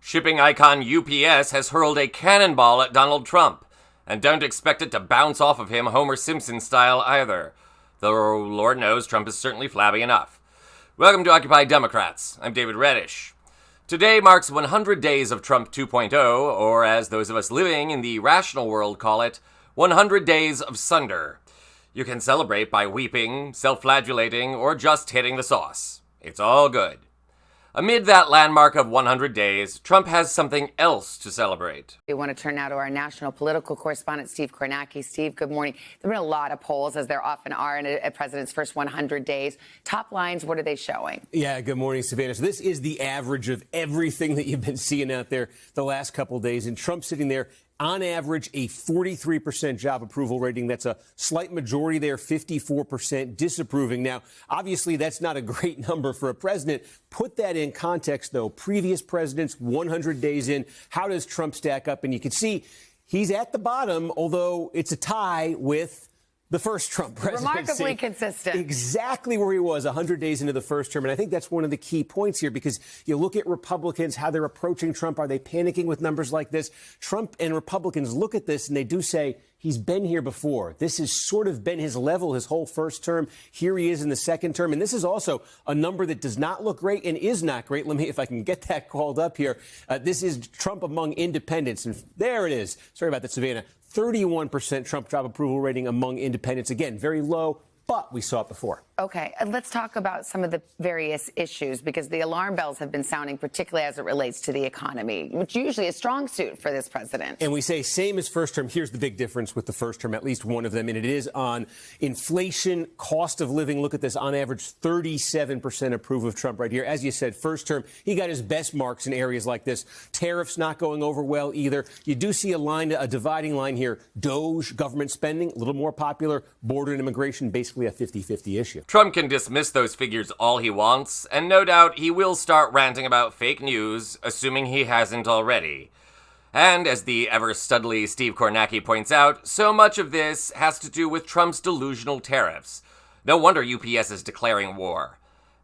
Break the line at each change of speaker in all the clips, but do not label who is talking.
Shipping icon UPS has hurled a cannonball at Donald Trump, and don't expect it to bounce off of him Homer Simpson style either. Though Lord knows Trump is certainly flabby enough. Welcome to Occupy Democrats. I'm David Reddish. Today marks 100 days of Trump 2.0, or as those of us living in the rational world call it, 100 days of Sunder. You can celebrate by weeping, self-flagellating, or just hitting the sauce. It's all good. Amid that landmark of 100 days, Trump has something else to celebrate.
We want to turn now to our national political correspondent, Steve Kornacki. Steve, good morning. There have been a lot of polls, as there often are in a president's first 100 days. Top lines, what are they showing?
Yeah, good morning, Savannah. So this is the average of everything that you've been seeing out there the last couple of days. And Trump sitting there, on average, a 43% job approval rating. That's a slight majority there, 54% disapproving. Now, obviously, that's not a great number for a president. Put that in context, though. Previous presidents, 100 days in. How does Trump stack up? And you can see he's at the bottom, although it's a tie with the first Trump presidency.
Remarkably consistent.
Exactly where he was 100 days into the first term. And I think that's one of the key points here, because you look at Republicans, how they're approaching Trump. Are they panicking with numbers like this? Trump and Republicans look at this and they do say, he's been here before. This has sort of been his level his whole first term. Here he is in the second term. And this is also a number that does not look great and is not great. Let me, if I can get that called up here. This is Trump among independents. And there it is. Sorry about that, Savannah. 31% Trump job approval rating among independents. Again, very low, but we saw it before.
Okay, and let's talk about some of the various issues, because the alarm bells have been sounding, particularly as it relates to the economy, which usually is a strong suit for this president.
And we say same as first term. Here's the big difference with the first term, at least one of them, and it is on inflation, cost of living. Look at this. On average, 37% approve of Trump right here. As you said, first term, he got his best marks in areas like this. Tariffs not going over well either. You do see a dividing line here. DOGE, government spending, a little more popular. Border and immigration, basically a 50-50 issue.
Trump can dismiss those figures all he wants, and no doubt he will start ranting about fake news, assuming he hasn't already. And as the ever-studly Steve Kornacki points out, so much of this has to do with Trump's delusional tariffs. No wonder UPS is declaring war.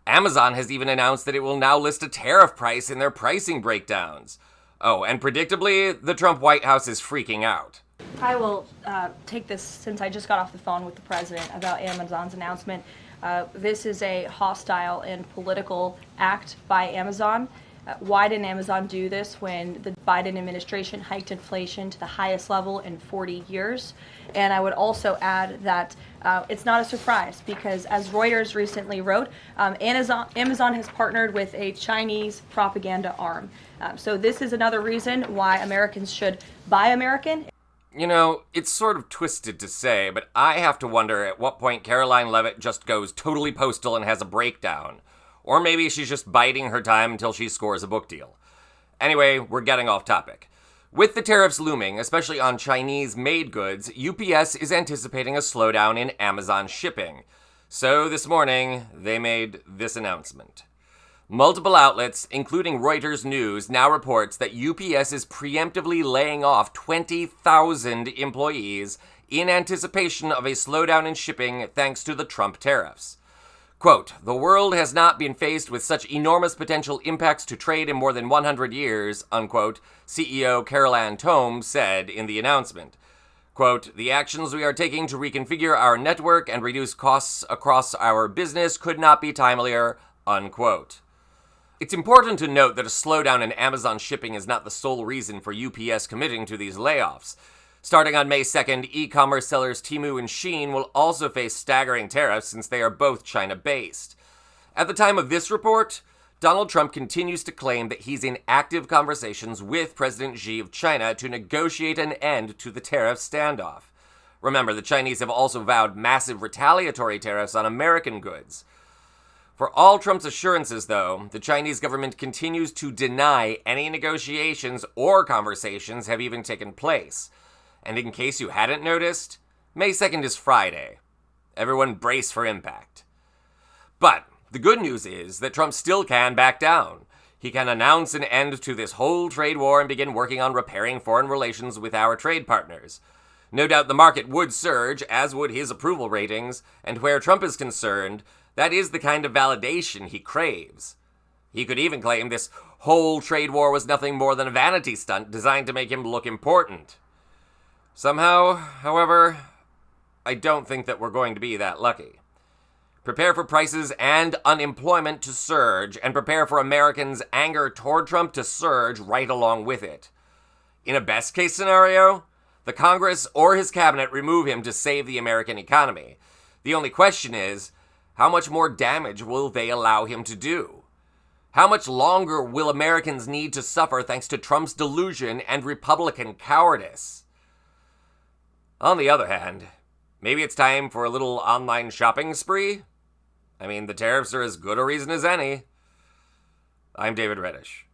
Amazon has even announced that it will now list a tariff price in their pricing breakdowns. Oh, and predictably, the Trump White House is freaking out.
I will take this, since I just got off the phone with the president about Amazon's announcement. This is a hostile and political act by Amazon. Why didn't Amazon do this when the Biden administration hiked inflation to the highest level in 40 years? And I would also add that it's not a surprise, because as Reuters recently wrote, Amazon has partnered with a Chinese propaganda arm. So this is another reason why Americans should buy American.
You know, it's sort of twisted to say, but I have to wonder at what point Caroline Leavitt just goes totally postal and has a breakdown. Or maybe she's just biding her time until she scores a book deal. Anyway, we're getting off topic. With the tariffs looming, especially on Chinese-made goods, UPS is anticipating a slowdown in Amazon shipping. So this morning, they made this announcement. Multiple outlets, including Reuters News, now reports that UPS is preemptively laying off 20,000 employees in anticipation of a slowdown in shipping thanks to the Trump tariffs. Quote, "The world has not been faced with such enormous potential impacts to trade in more than 100 years, unquote, CEO Caroline Tome said in the announcement. Quote, "The actions we are taking to reconfigure our network and reduce costs across our business could not be timelier," unquote. It's important to note that a slowdown in Amazon shipping is not the sole reason for UPS committing to these layoffs. Starting on May 2nd, e-commerce sellers Temu and Shein will also face staggering tariffs since they are both China-based. At the time of this report, Donald Trump continues to claim that he's in active conversations with President Xi of China to negotiate an end to the tariff standoff. Remember, the Chinese have also vowed massive retaliatory tariffs on American goods. For all Trump's assurances, though, the Chinese government continues to deny any negotiations or conversations have even taken place. And in case you hadn't noticed, May 2nd is Friday. Everyone brace for impact. But the good news is that Trump still can back down. He can announce an end to this whole trade war and begin working on repairing foreign relations with our trade partners. No doubt the market would surge, as would his approval ratings, and where Trump is concerned, that is the kind of validation he craves. He could even claim this whole trade war was nothing more than a vanity stunt designed to make him look important. Somehow, however, I don't think that we're going to be that lucky. Prepare for prices and unemployment to surge, and prepare for Americans' anger toward Trump to surge right along with it. In a best-case scenario, the Congress or his cabinet remove him to save the American economy. The only question is, how much more damage will they allow him to do? How much longer will Americans need to suffer thanks to Trump's delusion and Republican cowardice? On the other hand, maybe it's time for a little online shopping spree? I mean, the tariffs are as good a reason as any. I'm David Reddish.